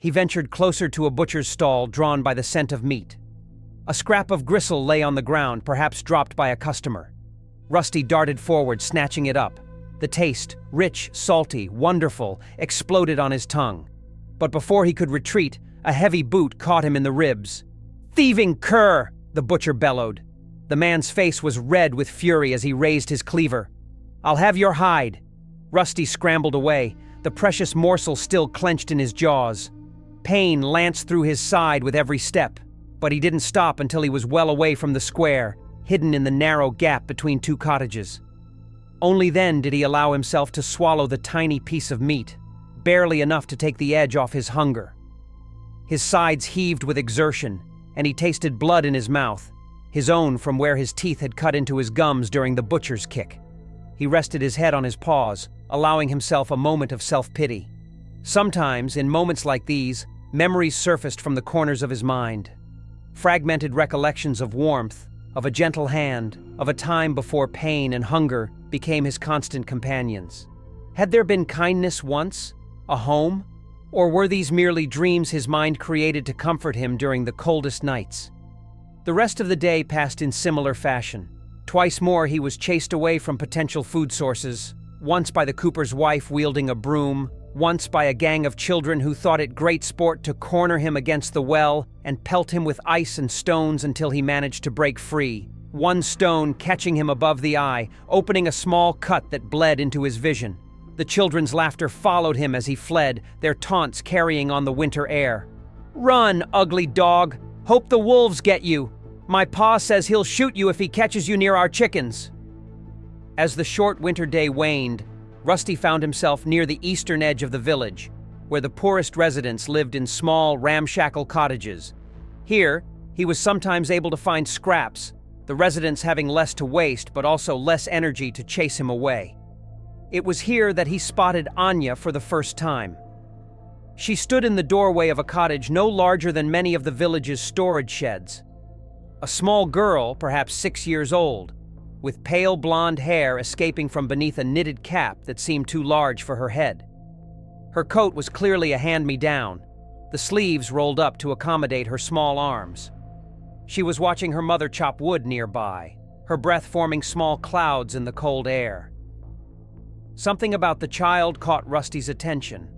He ventured closer to a butcher's stall drawn by the scent of meat. A scrap of gristle lay on the ground, perhaps dropped by a customer. Rusty darted forward, snatching it up. The taste, rich, salty, wonderful, exploded on his tongue. But before he could retreat, a heavy boot caught him in the ribs. "Thieving cur!" the butcher bellowed. The man's face was red with fury as he raised his cleaver. "I'll have your hide." Rusty scrambled away, the precious morsel still clenched in his jaws. Pain lanced through his side with every step, but he didn't stop until he was well away from the square, hidden in the narrow gap between two cottages. Only then did he allow himself to swallow the tiny piece of meat, barely enough to take the edge off his hunger. His sides heaved with exertion, and he tasted blood in his mouth, his own from where his teeth had cut into his gums during the butcher's kick. He rested his head on his paws, allowing himself a moment of self-pity. Sometimes, in moments like these, memories surfaced from the corners of his mind. Fragmented recollections of warmth, of a gentle hand, of a time before pain and hunger became his constant companions. Had there been kindness once? A home? Or were these merely dreams his mind created to comfort him during the coldest nights? The rest of the day passed in similar fashion. Twice more he was chased away from potential food sources, once by the cooper's wife wielding a broom, once by a gang of children who thought it great sport to corner him against the well and pelt him with ice and stones until he managed to break free, one stone catching him above the eye, opening a small cut that bled into his vision. The children's laughter followed him as he fled, their taunts carrying on the winter air. "Run, ugly dog! Hope the wolves get you! My pa says he'll shoot you if he catches you near our chickens!" As the short winter day waned, Rusty found himself near the eastern edge of the village, where the poorest residents lived in small, ramshackle cottages. Here, he was sometimes able to find scraps, the residents having less to waste but also less energy to chase him away. It was here that he spotted Anya for the first time. She stood in the doorway of a cottage no larger than many of the village's storage sheds. A small girl, perhaps 6 years old, with pale blonde hair escaping from beneath a knitted cap that seemed too large for her head. Her coat was clearly a hand-me-down, the sleeves rolled up to accommodate her small arms. She was watching her mother chop wood nearby, her breath forming small clouds in the cold air. Something about the child caught Rusty's attention.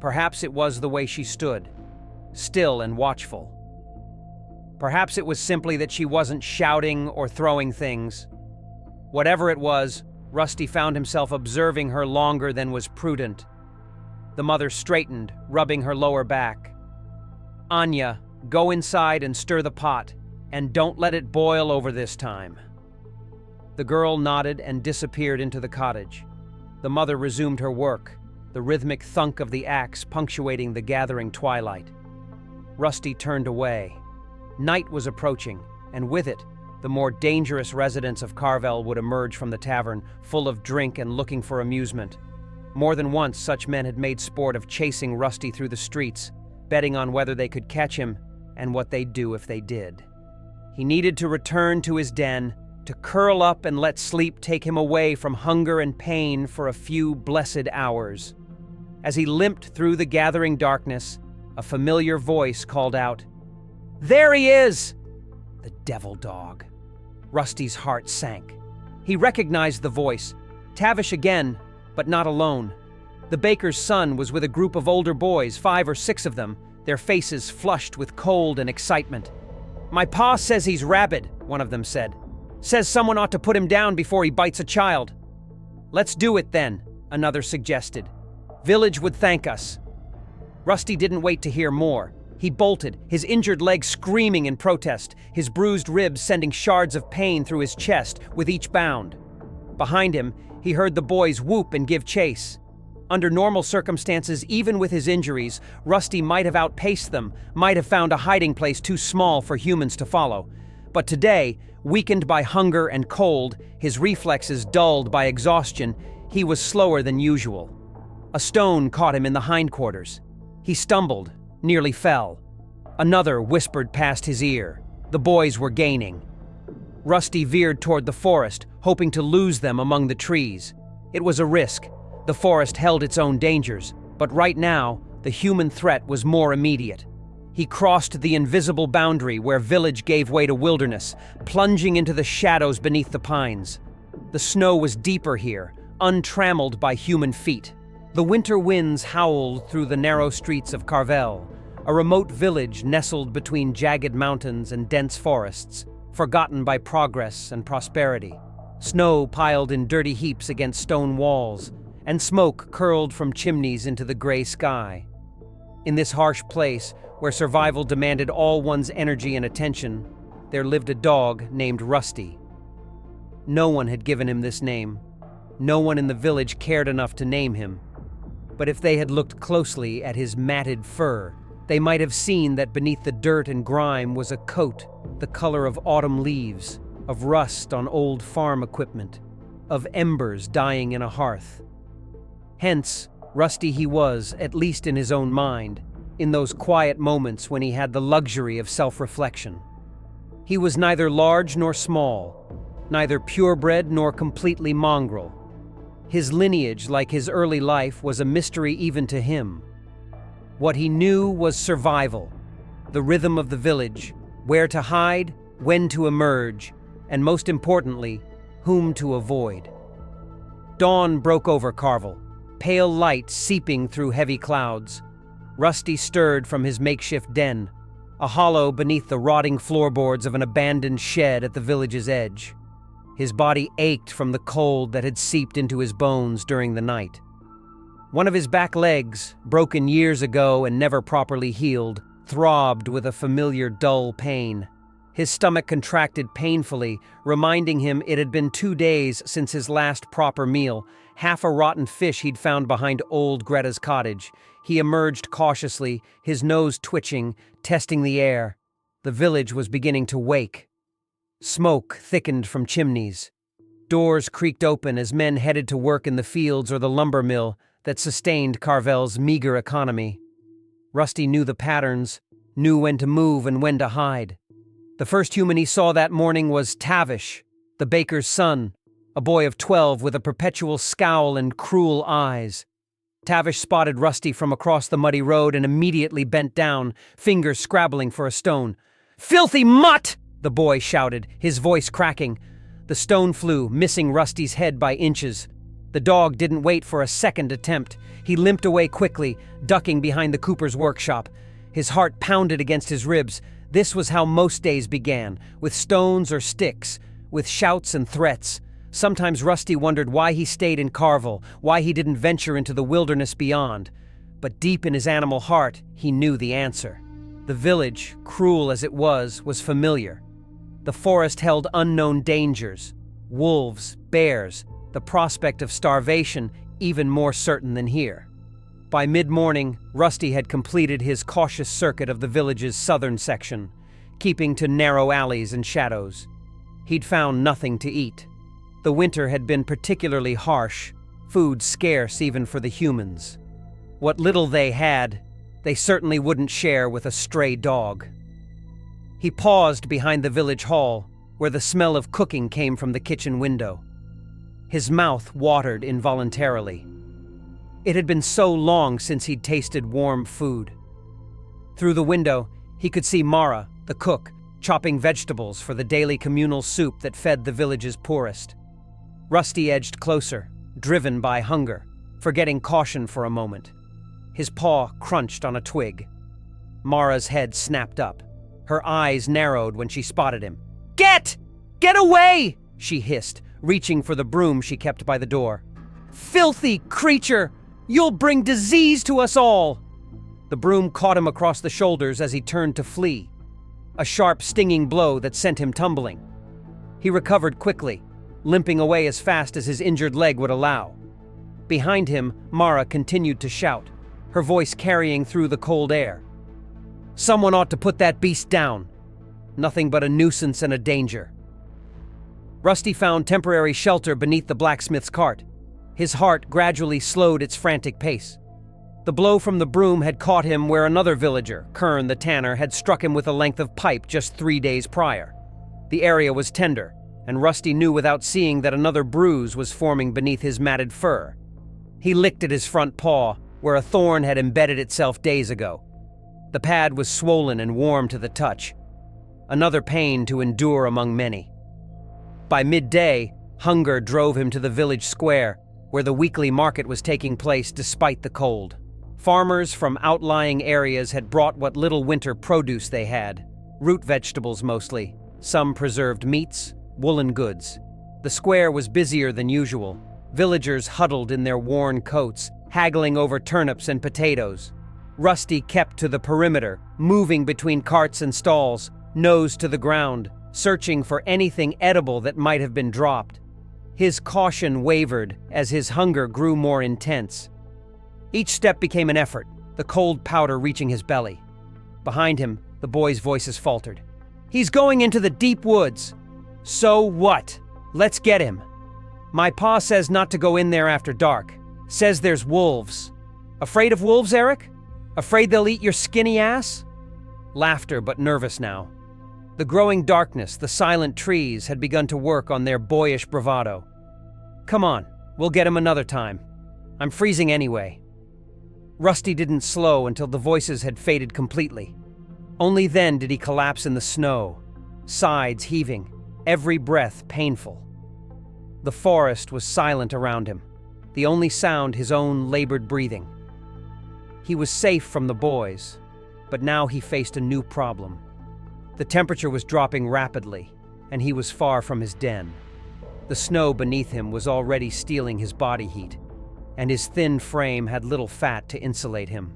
Perhaps it was the way she stood, still and watchful. Perhaps it was simply that she wasn't shouting or throwing things. Whatever it was, Rusty found himself observing her longer than was prudent. The mother straightened, rubbing her lower back. "Anya, go inside and stir the pot, and don't let it boil over this time." The girl nodded and disappeared into the cottage. The mother resumed her work, the rhythmic thunk of the axe punctuating the gathering twilight. Rusty turned away. Night was approaching, and with it, the more dangerous residents of Carvel would emerge from the tavern, full of drink and looking for amusement. More than once, such men had made sport of chasing Rusty through the streets, betting on whether they could catch him and what they'd do if they did. He needed to return to his den, to curl up and let sleep take him away from hunger and pain for a few blessed hours. As he limped through the gathering darkness, a familiar voice called out, "There he is!" The devil dog. Rusty's heart sank. He recognized the voice. Tavish again, but not alone. The baker's son was with a group of older boys, 5 or 6 of them, their faces flushed with cold and excitement. "My pa says he's rabid," one of them said. "Says someone ought to put him down before he bites a child." "Let's do it then," another suggested. "Village would thank us." Rusty didn't wait to hear more. He bolted, his injured leg screaming in protest, his bruised ribs sending shards of pain through his chest with each bound. Behind him, he heard the boys whoop and give chase. Under normal circumstances, even with his injuries, Rusty might have outpaced them, might have found a hiding place too small for humans to follow. But today, weakened by hunger and cold, his reflexes dulled by exhaustion, he was slower than usual. A stone caught him in the hindquarters. He stumbled, nearly fell. Another whispered past his ear. The boys were gaining. Rusty veered toward the forest, hoping to lose them among the trees. It was a risk. The forest held its own dangers, but right now, The human threat was more immediate. He crossed the invisible boundary where village gave way to wilderness, plunging into the shadows beneath the pines. The snow was deeper here, untrammeled by human feet. The winter winds howled through the narrow streets of Carvel, a remote village nestled between jagged mountains and dense forests, forgotten by progress and prosperity. Snow piled in dirty heaps against stone walls, and smoke curled from chimneys into the gray sky. In this harsh place, where survival demanded all one's energy and attention, there lived a dog named Rusty. No one had given him this name. No one in the village cared enough to name him. But if they had looked closely at his matted fur, they might have seen that beneath the dirt and grime was a coat the color of autumn leaves, of rust on old farm equipment, of embers dying in a hearth. Hence, Rusty he was, at least in his own mind, in those quiet moments when he had the luxury of self-reflection. He was neither large nor small, neither purebred nor completely mongrel. His lineage, like his early life, was a mystery even to him. What he knew was survival, the rhythm of the village, where to hide, when to emerge, and most importantly, whom to avoid. Dawn broke over Carvel, pale light seeping through heavy clouds. Rusty stirred from his makeshift den, a hollow beneath the rotting floorboards of an abandoned shed at the village's edge. His body ached from the cold that had seeped into his bones during the night. One of his back legs, broken years ago and never properly healed, throbbed with a familiar dull pain. His stomach contracted painfully, reminding him it had been 2 days since his last proper meal, half a rotten fish he'd found behind old Greta's cottage. He emerged cautiously, his nose twitching, testing the air. The village was beginning to wake. Smoke thickened from chimneys. Doors creaked open as men headed to work in the fields or the lumber mill that sustained Carvel's meager economy. Rusty knew the patterns, knew when to move and when to hide. The first human he saw that morning was Tavish, the baker's son, a boy of 12 with a perpetual scowl and cruel eyes. Tavish spotted Rusty from across the muddy road and immediately bent down, fingers scrabbling for a stone. "Filthy mutt!" the boy shouted, his voice cracking. The stone flew, missing Rusty's head by inches. The dog didn't wait for a second attempt. He limped away quickly, ducking behind the cooper's workshop. His heart pounded against his ribs. This was how most days began, with stones or sticks, with shouts and threats. Sometimes Rusty wondered why he stayed in Carvel, why he didn't venture into the wilderness beyond. But deep in his animal heart, he knew the answer. The village, cruel as it was familiar. The forest held unknown dangers, wolves, bears, the prospect of starvation even more certain than here. By mid-morning, Rusty had completed his cautious circuit of the village's southern section, keeping to narrow alleys and shadows. He'd found nothing to eat. The winter had been particularly harsh, food scarce even for the humans. What little they had, they certainly wouldn't share with a stray dog. He paused behind the village hall, where the smell of cooking came from the kitchen window. His mouth watered involuntarily. It had been so long since he'd tasted warm food. Through the window, he could see Mara, the cook, chopping vegetables for the daily communal soup that fed the village's poorest. Rusty edged closer, driven by hunger, forgetting caution for a moment. His paw crunched on a twig. Mara's head snapped up. Her eyes narrowed when she spotted him. "Get! Get away!" she hissed, reaching for the broom she kept by the door. "Filthy creature! You'll bring disease to us all!" The broom caught him across the shoulders as he turned to flee. A sharp, stinging blow that sent him tumbling. He recovered quickly, limping away as fast as his injured leg would allow. Behind him, Mara continued to shout, her voice carrying through the cold air. Someone ought to put that beast down. Nothing but a nuisance and a danger. Rusty found temporary shelter beneath the blacksmith's cart. His heart gradually slowed its frantic pace. The blow from the broom had caught him where another villager, Kern the tanner, had struck him with a length of pipe just 3 days prior. The area was tender, and Rusty knew without seeing that another bruise was forming beneath his matted fur. He licked at his front paw, where a thorn had embedded itself days ago. The pad was swollen and warm to the touch, another pain to endure among many. By midday, hunger drove him to the village square, where the weekly market was taking place despite the cold. Farmers from outlying areas had brought what little winter produce they had, root vegetables mostly, some preserved meats, woolen goods. The square was busier than usual. Villagers huddled in their worn coats, haggling over turnips and potatoes. Rusty kept to the perimeter, moving between carts and stalls, nose to the ground, searching for anything edible that might have been dropped. His caution wavered as his hunger grew more intense. Each step became an effort, the cold powder reaching his belly. Behind him, the boys' voices faltered. "He's going into the deep woods." "So what? Let's get him." "My pa says not to go in there after dark. Says there's wolves." "Afraid of wolves, Eric? Afraid they'll eat your skinny ass?" Laughter, but nervous now. The growing darkness, the silent trees, had begun to work on their boyish bravado. "Come on, we'll get him another time. I'm freezing anyway." Rusty didn't slow until the voices had faded completely. Only then did he collapse in the snow, sides heaving, every breath painful. The forest was silent around him, the only sound his own labored breathing. He was safe from the boys, but now he faced a new problem. The temperature was dropping rapidly, and he was far from his den. The snow beneath him was already stealing his body heat, and his thin frame had little fat to insulate him.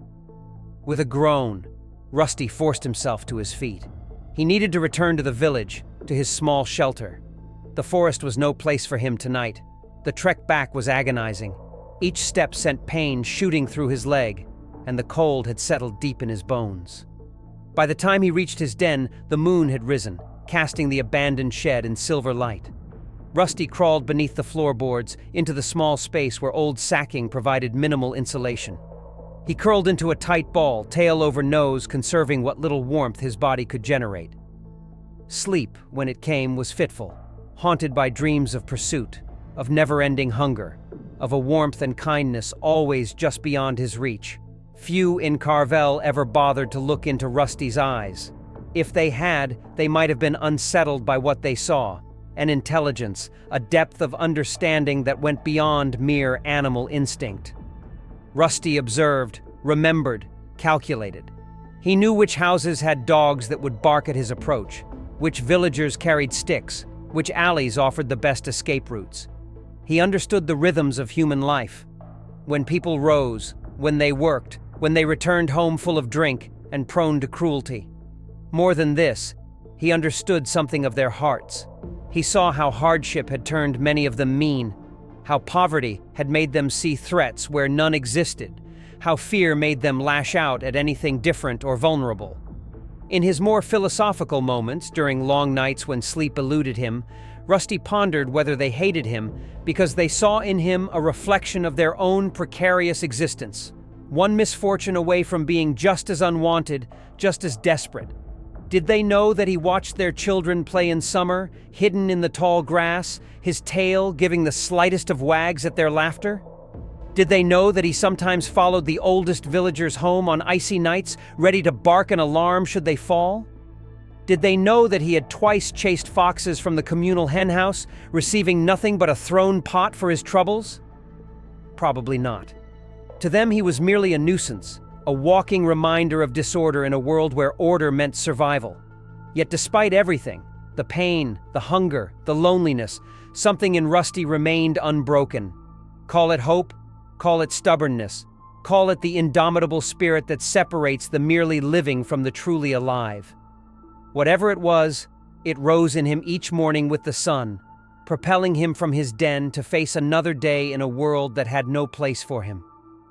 With a groan, Rusty forced himself to his feet. He needed to return to the village, to his small shelter. The forest was no place for him tonight. The trek back was agonizing. Each step sent pain shooting through his leg, and the cold had settled deep in his bones. By the time he reached his den, the moon had risen, casting the abandoned shed in silver light. Rusty crawled beneath the floorboards into the small space where old sacking provided minimal insulation. He curled into a tight ball, tail over nose, conserving what little warmth his body could generate. Sleep, when it came, was fitful, haunted by dreams of pursuit, of never-ending hunger, of a warmth and kindness always just beyond his reach. Few in Carvel ever bothered to look into Rusty's eyes. If they had, they might have been unsettled by what they saw. An intelligence, a depth of understanding that went beyond mere animal instinct. Rusty observed, remembered, calculated. He knew which houses had dogs that would bark at his approach, which villagers carried sticks, which alleys offered the best escape routes. He understood the rhythms of human life. When people rose, when they worked, when they returned home full of drink and prone to cruelty. More than this, he understood something of their hearts. He saw how hardship had turned many of them mean, how poverty had made them see threats where none existed, how fear made them lash out at anything different or vulnerable. In his more philosophical moments, during long nights when sleep eluded him, Rusty pondered whether they hated him because they saw in him a reflection of their own precarious existence, one misfortune away from being just as unwanted, just as desperate. Did they know that he watched their children play in summer, hidden in the tall grass, his tail giving the slightest of wags at their laughter? Did they know that he sometimes followed the oldest villagers home on icy nights, ready to bark an alarm should they fall? Did they know that he had twice chased foxes from the communal henhouse, receiving nothing but a thrown pot for his troubles? Probably not. To them he was merely a nuisance, a walking reminder of disorder in a world where order meant survival. Yet despite everything, the pain, the hunger, the loneliness, something in Rusty remained unbroken. Call it hope, call it stubbornness, call it the indomitable spirit that separates the merely living from the truly alive. Whatever it was, it rose in him each morning with the sun, propelling him from his den to face another day in a world that had no place for him.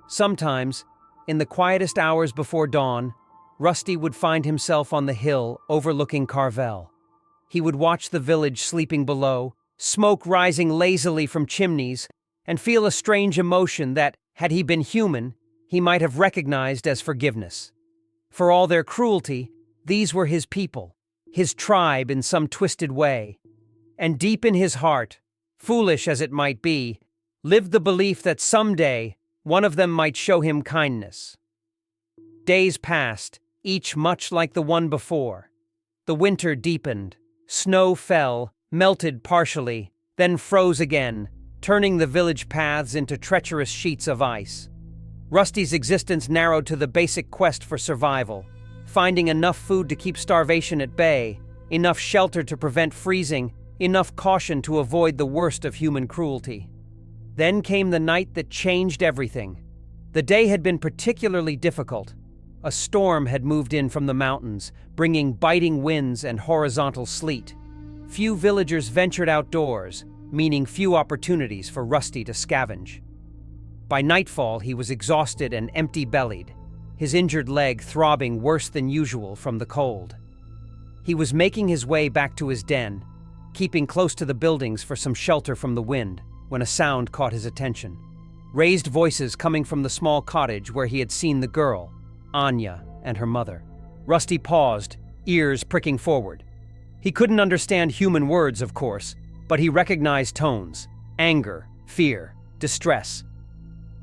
Sometimes, in the quietest hours before dawn, Rusty would find himself on the hill overlooking Carvel. He would watch the village sleeping below, smoke rising lazily from chimneys, and feel a strange emotion that, had he been human, he might have recognized as forgiveness. For all their cruelty, these were his people, his tribe in some twisted way. And deep in his heart, foolish as it might be, lived the belief that someday, One of them might show him kindness. Days passed, each much like the one before. The winter deepened. Snow fell, melted partially, then froze again, turning the village paths into treacherous sheets of ice. Rusty's existence narrowed to the basic quest for survival, finding enough food to keep starvation at bay, enough shelter to prevent freezing, enough caution to avoid the worst of human cruelty. Then came the night that changed everything. The day had been particularly difficult. A storm had moved in from the mountains, bringing biting winds and horizontal sleet. Few villagers ventured outdoors, meaning few opportunities for Rusty to scavenge. By nightfall, he was exhausted and empty-bellied, his injured leg throbbing worse than usual from the cold. He was making his way back to his den, keeping close to the buildings for some shelter from the wind, when a sound caught his attention. Raised voices coming from the small cottage where he had seen the girl, Anya, and her mother. Rusty paused, ears pricking forward. He couldn't understand human words, of course, but he recognized tones: anger, fear, distress.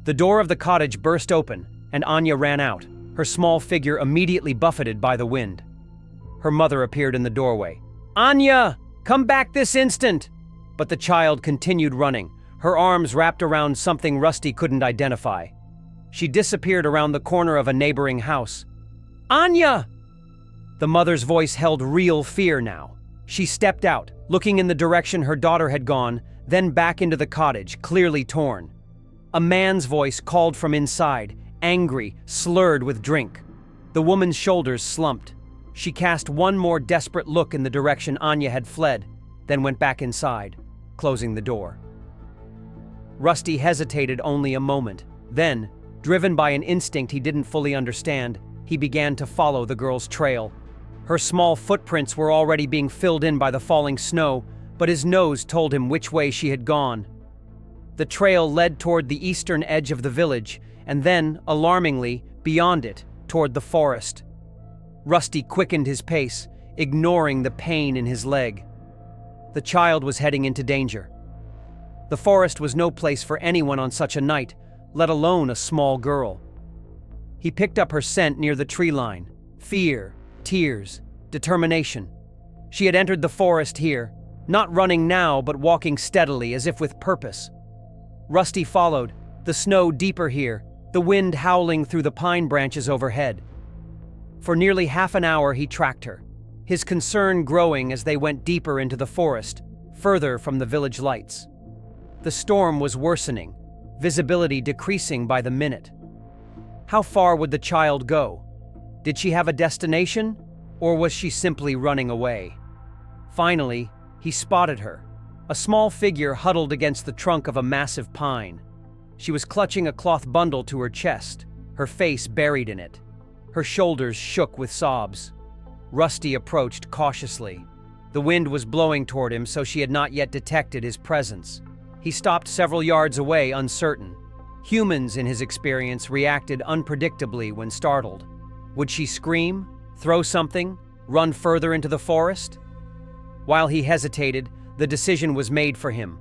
The door of the cottage burst open, and Anya ran out, her small figure immediately buffeted by the wind. Her mother appeared in the doorway. "Anya! Come back this instant!" But the child continued running, her arms wrapped around something Rusty couldn't identify. She disappeared around the corner of a neighboring house. "Anya!" The mother's voice held real fear now. She stepped out, looking in the direction her daughter had gone, then back into the cottage, clearly torn. A man's voice called from inside, angry, slurred with drink. The woman's shoulders slumped. She cast one more desperate look in the direction Anya had fled, then went back inside, closing the door. Rusty hesitated only a moment. Then, driven by an instinct he didn't fully understand, he began to follow the girl's trail. Her small footprints were already being filled in by the falling snow, but his nose told him which way she had gone. The trail led toward the eastern edge of the village, and then, alarmingly, beyond it, toward the forest. Rusty quickened his pace, ignoring the pain in his leg. The child was heading into danger. The forest was no place for anyone on such a night, let alone a small girl. He picked up her scent near the tree line. Fear, tears, determination. She had entered the forest here, not running now but walking steadily as if with purpose. Rusty followed, the snow deeper here, the wind howling through the pine branches overhead. For nearly half an hour he tracked her, his concern growing as they went deeper into the forest, further from the village lights. The storm was worsening, visibility decreasing by the minute. How far would the child go? Did she have a destination, or was she simply running away? Finally, he spotted her, a small figure huddled against the trunk of a massive pine. She was clutching a cloth bundle to her chest, her face buried in it. Her shoulders shook with sobs. Rusty approached cautiously. The wind was blowing toward him, so she had not yet detected his presence. He stopped several yards away, uncertain. Humans, in his experience, reacted unpredictably when startled. Would she scream, throw something, run further into the forest? While he hesitated, the decision was made for him.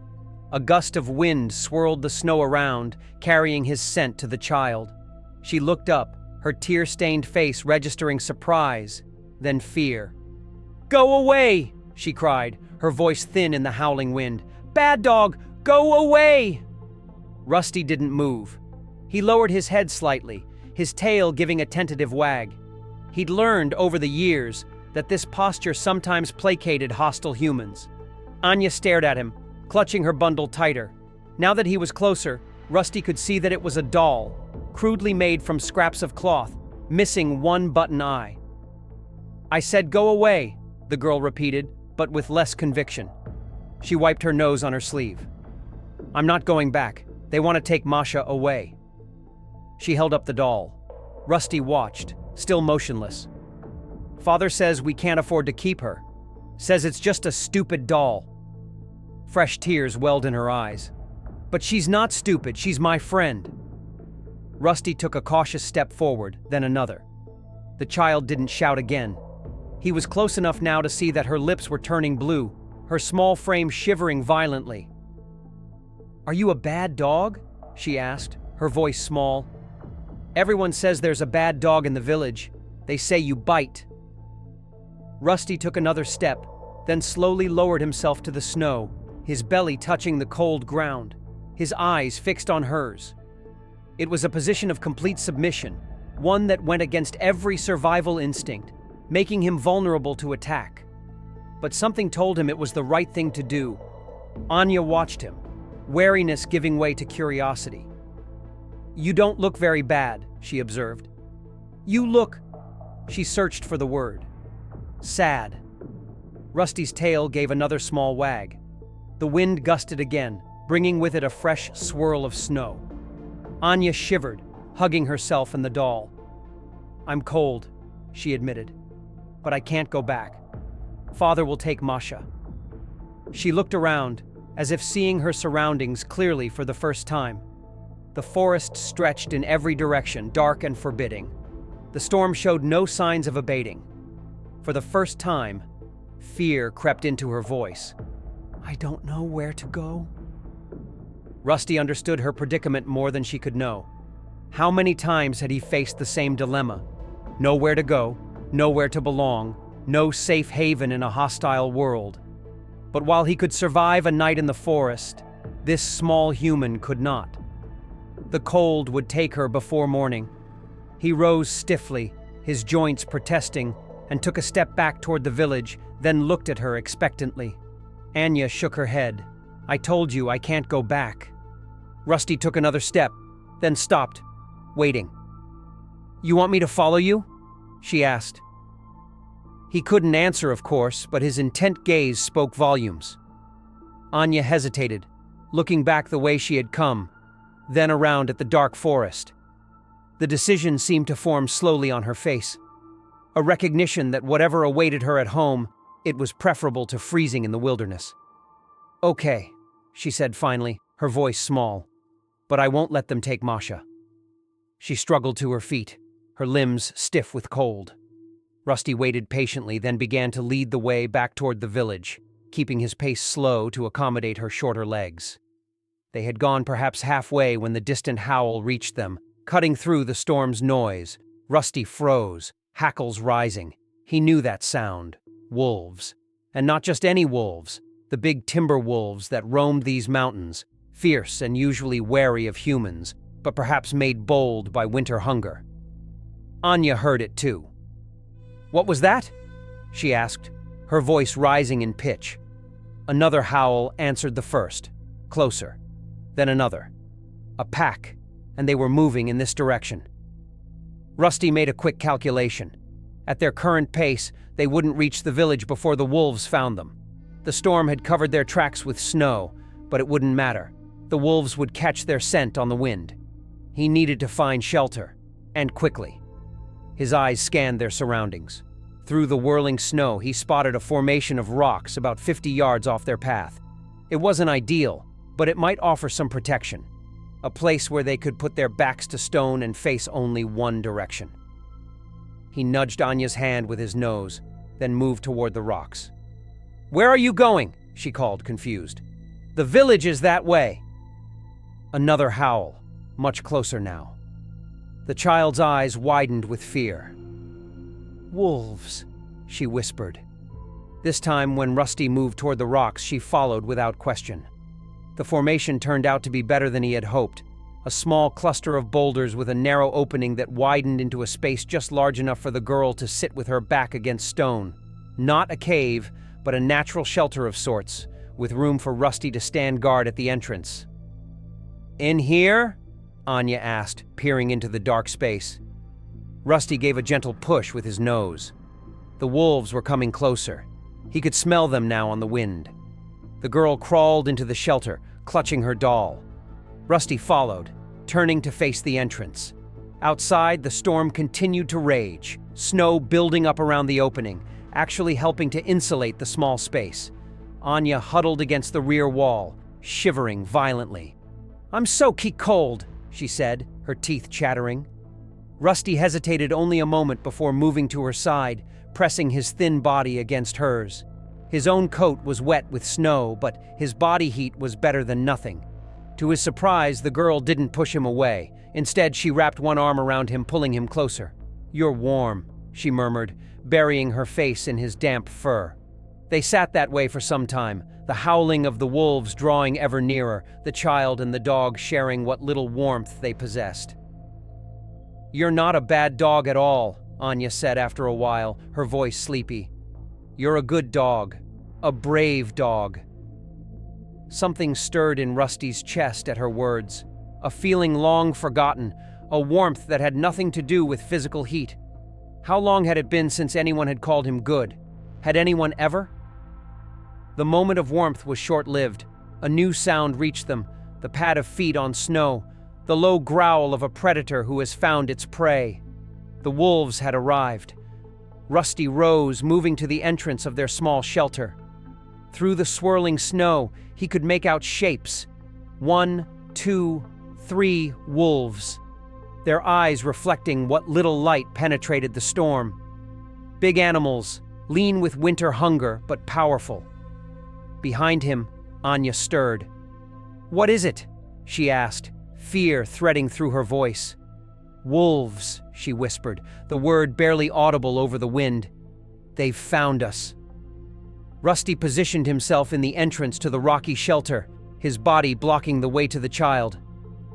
A gust of wind swirled the snow around, carrying his scent to the child. She looked up, her tear-stained face registering surprise, then fear. "Go away!" she cried, her voice thin in the howling wind. "Bad dog, go away!" Rusty didn't move. He lowered his head slightly, his tail giving a tentative wag. He'd learned over the years that this posture sometimes placated hostile humans. Anya stared at him, clutching her bundle tighter. Now that he was closer, Rusty could see that it was a doll, crudely made from scraps of cloth, missing one button eye. "I said go away," the girl repeated, but with less conviction. She wiped her nose on her sleeve. "I'm not going back. They want to take Masha away." She held up the doll. Rusty watched, still motionless. "Father says we can't afford to keep her. Says it's just a stupid doll." Fresh tears welled in her eyes. "But she's not stupid, she's my friend." Rusty took a cautious step forward, then another. The child didn't shout again. He was close enough now to see that her lips were turning blue, her small frame shivering violently. "Are you a bad dog?" she asked, her voice small. "Everyone says there's a bad dog in the village. They say you bite." Rusty took another step, then slowly lowered himself to the snow, his belly touching the cold ground, his eyes fixed on hers. It was a position of complete submission, one that went against every survival instinct, making him vulnerable to attack. But something told him it was the right thing to do. Anya watched him, wariness giving way to curiosity. "You don't look very bad," she observed. "You look—" She searched for the word. "Sad." Rusty's tail gave another small wag. The wind gusted again, bringing with it a fresh swirl of snow. Anya shivered, hugging herself and the doll. "I'm cold," she admitted, "but I can't go back. Father will take Masha." She looked around, as if seeing her surroundings clearly for the first time. The forest stretched in every direction, dark and forbidding. The storm showed no signs of abating. For the first time, fear crept into her voice. "I don't know where to go." Rusty understood her predicament more than she could know. How many times had he faced the same dilemma? Nowhere to go, nowhere to belong, no safe haven in a hostile world. But while he could survive a night in the forest, this small human could not. The cold would take her before morning. He rose stiffly, his joints protesting, and took a step back toward the village, then looked at her expectantly. Anya shook her head. "I told you I can't go back." Rusty took another step, then stopped, waiting. "You want me to follow you?" she asked. He couldn't answer, of course, but his intent gaze spoke volumes. Anya hesitated, looking back the way she had come, then around at the dark forest. The decision seemed to form slowly on her face. A recognition that whatever awaited her at home, it was preferable to freezing in the wilderness. "Okay," she said finally, her voice small, "but I won't let them take Masha." She struggled to her feet, her limbs stiff with cold. Rusty waited patiently, then began to lead the way back toward the village, keeping his pace slow to accommodate her shorter legs. They had gone perhaps halfway when the distant howl reached them, cutting through the storm's noise. Rusty froze, hackles rising. He knew that sound. Wolves. And not just any wolves, the big timber wolves that roamed these mountains, fierce and usually wary of humans, but perhaps made bold by winter hunger. Anya heard it too. "What was that?" she asked, her voice rising in pitch. Another howl answered the first, closer. Then another. A pack, and they were moving in this direction. Rusty made a quick calculation. At their current pace, they wouldn't reach the village before the wolves found them. The storm had covered their tracks with snow, but it wouldn't matter. The wolves would catch their scent on the wind. He needed to find shelter, and quickly. His eyes scanned their surroundings. Through the whirling snow, he spotted a formation of rocks about 50 yards off their path. It wasn't ideal, but it might offer some protection. A place where they could put their backs to stone and face only one direction. He nudged Anya's hand with his nose, then moved toward the rocks. "Where are you going?" she called, confused. "The village is that way." Another howl, much closer now. The child's eyes widened with fear. "Wolves," she whispered. This time, when Rusty moved toward the rocks, she followed without question. The formation turned out to be better than he had hoped. A small cluster of boulders with a narrow opening that widened into a space just large enough for the girl to sit with her back against stone. Not a cave, but a natural shelter of sorts, with room for Rusty to stand guard at the entrance. "In here?" Anya asked, peering into the dark space. Rusty gave a gentle push with his nose. The wolves were coming closer. He could smell them now on the wind. The girl crawled into the shelter, clutching her doll. Rusty followed, turning to face the entrance. Outside, the storm continued to rage, snow building up around the opening, actually helping to insulate the small space. Anya huddled against the rear wall, shivering violently. "I'm so cold," she said, her teeth chattering. Rusty hesitated only a moment before moving to her side, pressing his thin body against hers. His own coat was wet with snow, but his body heat was better than nothing. To his surprise, the girl didn't push him away, Instead, she wrapped one arm around him, pulling him closer. "You're warm," she murmured, burying her face in his damp fur. They sat that way for some time, the howling of the wolves drawing ever nearer, the child and the dog sharing what little warmth they possessed. "You're not a bad dog at all," Anya said after a while, her voice sleepy. "You're a good dog, a brave dog." Something stirred in Rusty's chest at her words, a feeling long forgotten, a warmth that had nothing to do with physical heat. How long had it been since anyone had called him good? Had anyone ever? The moment of warmth was short-lived. A new sound reached them, the pad of feet on snow, the low growl of a predator who has found its prey. The wolves had arrived. Rusty rose, moving to the entrance of their small shelter. Through the swirling snow, he could make out shapes. 1, 2, 3 wolves, their eyes reflecting what little light penetrated the storm. Big animals, lean with winter hunger, but powerful. Behind him, Anya stirred. "What is it?" she asked, fear threading through her voice. "Wolves," she whispered, the word barely audible over the wind. "They've found us." Rusty positioned himself in the entrance to the rocky shelter, his body blocking the way to the child.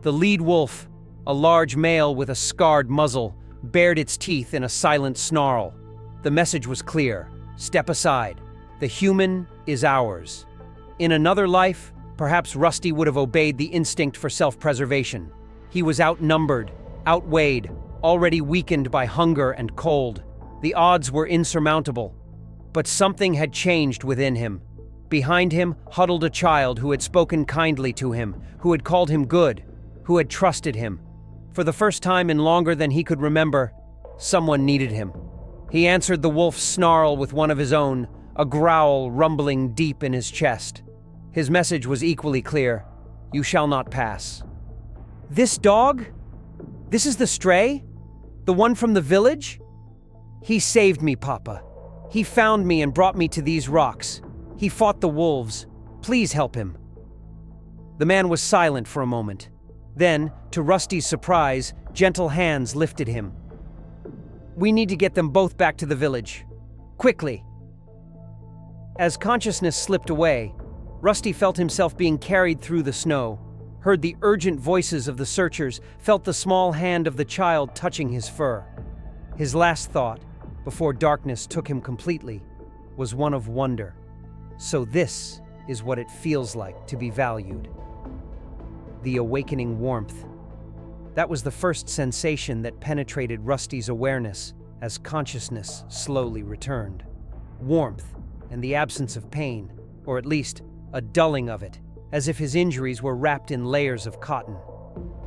The lead wolf, a large male with a scarred muzzle, bared its teeth in a silent snarl. The message was clear: step aside. The human is ours. In another life, perhaps Rusty would have obeyed the instinct for self-preservation. He was outnumbered, outweighed, already weakened by hunger and cold. The odds were insurmountable. But something had changed within him. Behind him huddled a child who had spoken kindly to him, who had called him good, who had trusted him. For the first time in longer than he could remember, someone needed him. He answered the wolf's snarl with one of his own, a growl rumbling deep in his chest. His message was equally clear: you shall not pass. "This dog? This is the stray? The one from the village? He saved me, Papa. He found me and brought me to these rocks. He fought the wolves. Please help him." The man was silent for a moment. Then, to Rusty's surprise, gentle hands lifted him. "We need to get them both back to the village. Quickly." As consciousness slipped away, Rusty felt himself being carried through the snow, heard the urgent voices of the searchers, felt the small hand of the child touching his fur. His last thought, before darkness took him completely, was one of wonder. So this is what it feels like to be valued. The awakening warmth. That was the first sensation that penetrated Rusty's awareness as consciousness slowly returned. Warmth and the absence of pain, or at least a dulling of it, as if his injuries were wrapped in layers of cotton.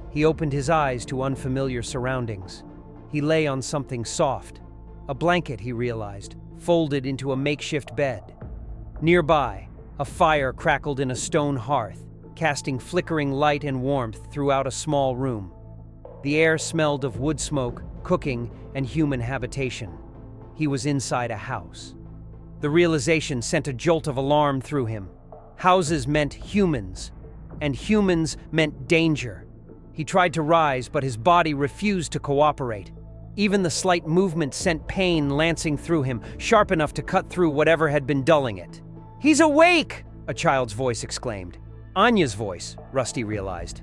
He opened his eyes to unfamiliar surroundings. He lay on something soft, a blanket, he realized, folded into a makeshift bed. Nearby, a fire crackled in a stone hearth, casting flickering light and warmth throughout a small room. The air smelled of wood smoke, cooking, and human habitation. He was inside a house. The realization sent a jolt of alarm through him. Houses meant humans, and humans meant danger. He tried to rise, but his body refused to cooperate. Even the slight movement sent pain lancing through him, sharp enough to cut through whatever had been dulling it. "He's awake!" a child's voice exclaimed. Anya's voice, Rusty realized.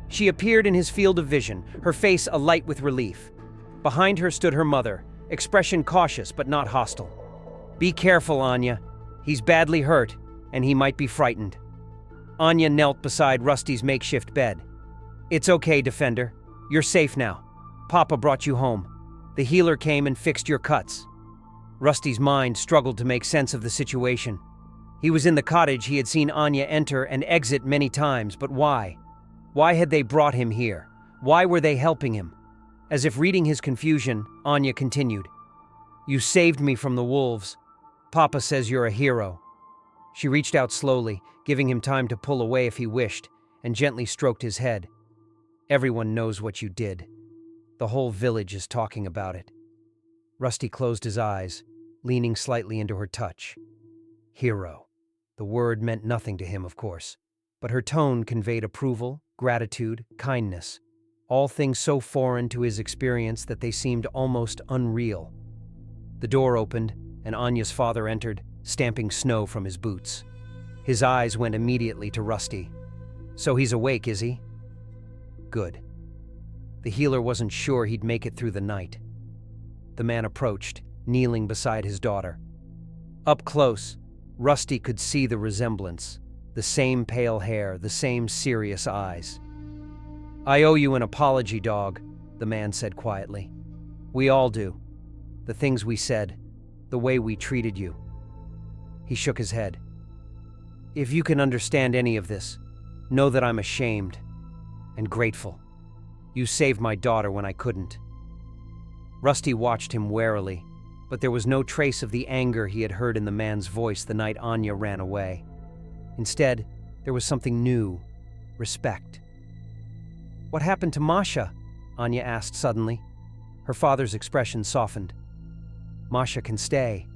She appeared in his field of vision, her face alight with relief. Behind her stood her mother, expression cautious but not hostile. "Be careful, Anya. He's badly hurt, and he might be frightened." Anya knelt beside Rusty's makeshift bed. "It's okay, Defender. You're safe now. Papa brought you home. The healer came and fixed your cuts." Rusty's mind struggled to make sense of the situation. He was in the cottage he had seen Anya enter and exit many times, but why? Why had they brought him here? Why were they helping him? As if reading his confusion, Anya continued, "You saved me from the wolves. Papa says you're a hero." She reached out slowly, giving him time to pull away if he wished, and gently stroked his head. "Everyone knows what you did. The whole village is talking about it." Rusty closed his eyes, leaning slightly into her touch. Hero. The word meant nothing to him, of course, but her tone conveyed approval, gratitude, kindness, all things so foreign to his experience that they seemed almost unreal. The door opened, and Anya's father entered, stamping snow from his boots. His eyes went immediately to Rusty. "So he's awake, is he?" "Good." The healer wasn't sure he'd make it through the night. The man approached, kneeling beside his daughter. Up close, Rusty could see the resemblance, the same pale hair, the same serious eyes. "I owe you an apology, dog," the man said quietly. "We all do. The things we said, the way we treated you." He shook his head. "If you can understand any of this, know that I'm ashamed and grateful. You saved my daughter when I couldn't." Rusty watched him warily, but there was no trace of the anger he had heard in the man's voice the night Anya ran away. Instead, there was something new, respect. "What happened to Masha?" Anya asked suddenly. Her father's expression softened. "Masha can stay.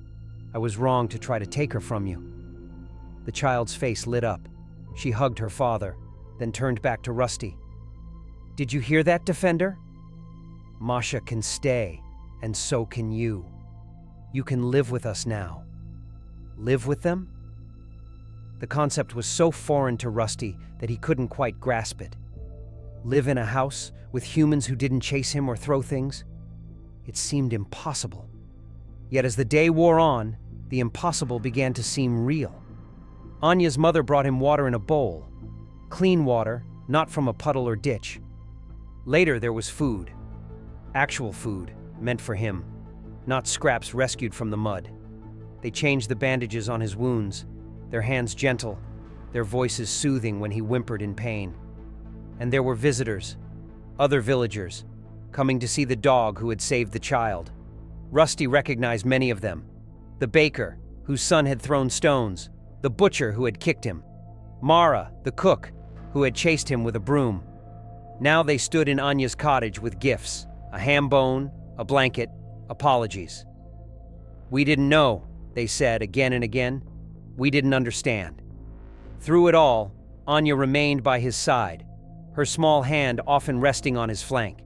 I was wrong to try to take her from you." The child's face lit up. She hugged her father, then turned back to Rusty. "Did you hear that, Defender? Masha can stay, and so can you. You can live with us now." Live with them? The concept was so foreign to Rusty that he couldn't quite grasp it. Live in a house with humans who didn't chase him or throw things? It seemed impossible. Yet as the day wore on, the impossible began to seem real. Anya's mother brought him water in a bowl. Clean water, not from a puddle or ditch. Later there was food. Actual food, meant for him, not scraps rescued from the mud. They changed the bandages on his wounds, their hands gentle, their voices soothing when he whimpered in pain. And there were visitors, other villagers, coming to see the dog who had saved the child. Rusty recognized many of them. The baker, whose son had thrown stones, the butcher who had kicked him, Mara, the cook, who had chased him with a broom. Now they stood in Anya's cottage with gifts, a ham bone, a blanket, apologies. "We didn't know," they said again and again. "We didn't understand." Through it all, Anya remained by his side, her small hand often resting on his flank.